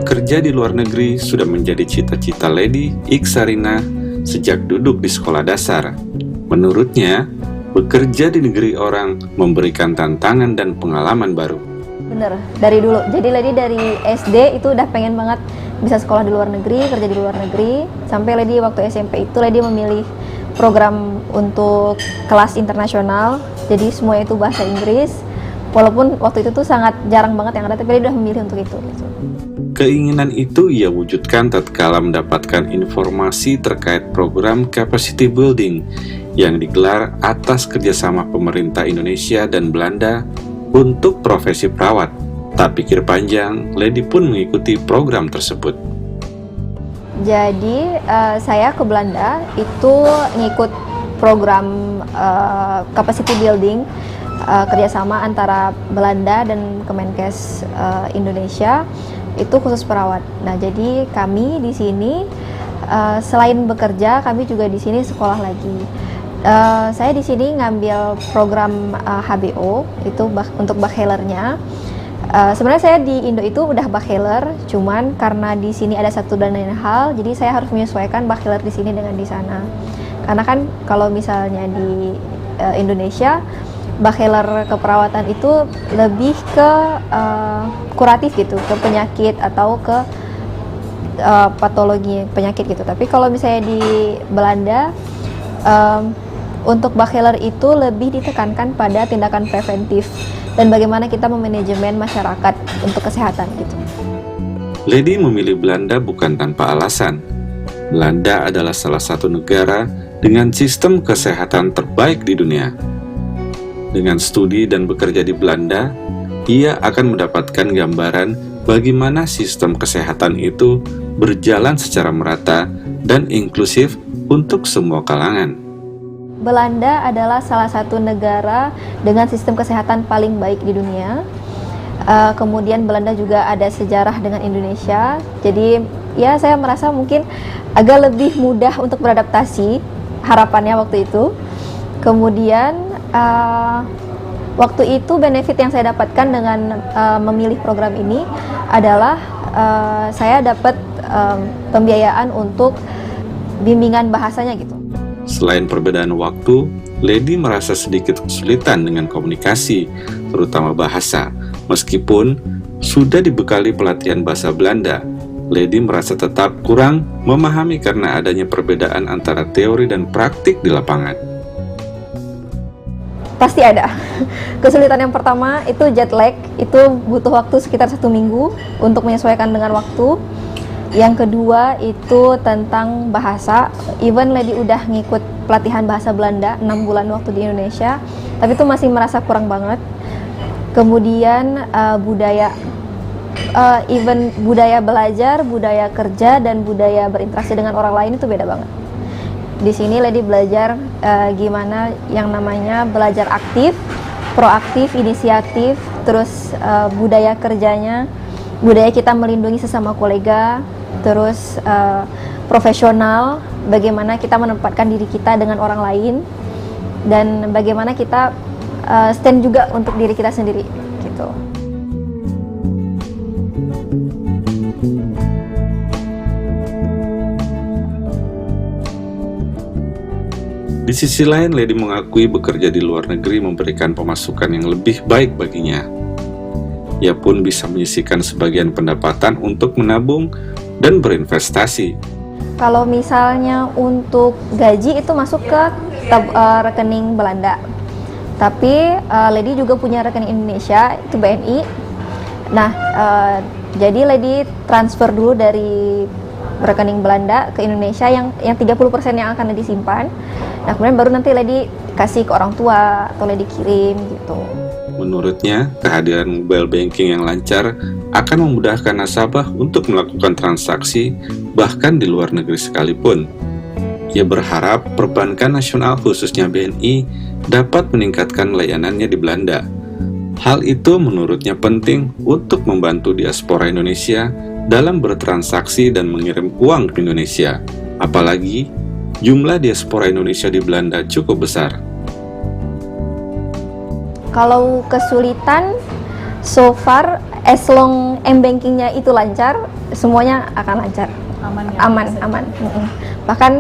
Bekerja di luar negeri sudah menjadi cita-cita Lady Iksarina sejak duduk di sekolah dasar. Menurutnya, bekerja di negeri orang memberikan tantangan dan pengalaman baru. Bener, dari dulu. Jadi Lady dari SD itu udah pengen banget bisa sekolah di luar negeri, kerja di luar negeri. Sampai Lady waktu SMP itu Lady memilih program untuk kelas internasional. Jadi semuanya itu bahasa Inggris. Walaupun waktu itu tuh sangat jarang banget yang ada, tapi Lady udah memilih untuk itu. Keinginan itu ia wujudkan tatkala mendapatkan informasi terkait program capacity building yang digelar atas kerjasama pemerintah Indonesia dan Belanda untuk profesi perawat. Tak pikir panjang, Lady pun mengikuti program tersebut. Jadi saya ke Belanda itu ngikut program capacity building kerjasama antara Belanda dan Kemenkes Indonesia. Itu khusus perawat. Nah, jadi kami di sini selain bekerja, kami juga di sini sekolah lagi. Saya di sini ngambil program HBO itu untuk bachelornya. Sebenarnya saya di Indo itu udah bachelor, cuman karena di sini ada satu dan lain hal, jadi saya harus menyesuaikan bachelor di sini dengan di sana. Karena kan kalau misalnya di Indonesia bachelor keperawatan itu lebih ke kuratif gitu, ke penyakit atau ke patologi penyakit gitu. Tapi kalau misalnya di Belanda untuk bachelor itu lebih ditekankan pada tindakan preventif dan bagaimana kita memanajemen masyarakat untuk kesehatan gitu. Lady memilih Belanda bukan tanpa alasan. Belanda adalah salah satu negara dengan sistem kesehatan terbaik di dunia. Dengan studi dan bekerja di Belanda, ia akan mendapatkan gambaran bagaimana sistem kesehatan itu berjalan secara merata dan inklusif untuk semua kalangan. Belanda adalah salah satu negara dengan sistem kesehatan paling baik di dunia. Kemudian Belanda juga ada sejarah dengan Indonesia. Jadi ya saya merasa mungkin agak lebih mudah untuk beradaptasi, harapannya waktu itu. Kemudian waktu itu benefit yang saya dapatkan dengan memilih program ini adalah saya dapat pembiayaan untuk bimbingan bahasanya gitu. Selain perbedaan waktu, Lady merasa sedikit kesulitan dengan komunikasi, terutama bahasa. Meskipun sudah dibekali pelatihan bahasa Belanda, Lady merasa tetap kurang memahami karena adanya perbedaan antara teori dan praktik di lapangan. Pasti ada. Kesulitan yang pertama itu jet lag, itu butuh waktu sekitar 1 minggu untuk menyesuaikan dengan waktu. Yang kedua itu tentang bahasa. Even Lady udah ngikut pelatihan bahasa Belanda 6 bulan waktu di Indonesia, tapi itu masih merasa kurang banget. Kemudian budaya, even budaya belajar, budaya kerja, dan budaya berinteraksi dengan orang lain itu beda banget. Di sini Lady belajar gimana yang namanya belajar aktif, proaktif, inisiatif, terus budaya kerjanya, budaya kita melindungi sesama kolega, terus profesional, bagaimana kita menempatkan diri kita dengan orang lain, dan bagaimana kita stand juga untuk diri kita sendiri gitu. Di sisi lain, Lady mengakui bekerja di luar negeri memberikan pemasukan yang lebih baik baginya. Ia pun bisa menyisihkan sebagian pendapatan untuk menabung dan berinvestasi. Kalau misalnya untuk gaji itu masuk ke rekening Belanda. Tapi Lady juga punya rekening Indonesia, itu BNI. Nah, jadi Lady transfer dulu dari rekening Belanda ke Indonesia yang 30% yang akan Lady simpan. Nah, kemudian baru nanti Lady kasih ke orang tua atau Lady kirim gitu. Menurutnya, kehadiran mobile banking yang lancar akan memudahkan nasabah untuk melakukan transaksi bahkan di luar negeri sekalipun. Ia berharap perbankan nasional khususnya BNI dapat meningkatkan layanannya di Belanda. Hal itu menurutnya penting untuk membantu diaspora Indonesia dalam bertransaksi dan mengirim uang ke Indonesia. Apalagi jumlah diaspora Indonesia di Belanda cukup besar. Kalau kesulitan So far, as long m-bankingnya itu lancar, semuanya akan lancar. Aman ya? Aman. Bahkan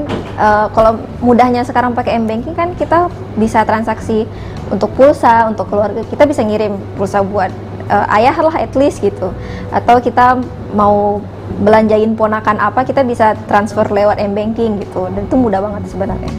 kalau mudahnya sekarang pakai m-banking kan kita bisa transaksi untuk pulsa, untuk keluarga, kita bisa ngirim pulsa buat ayah lah at least gitu. Atau kita mau belanjain ponakan apa, kita bisa transfer lewat m-banking gitu. Dan itu mudah banget sebenarnya.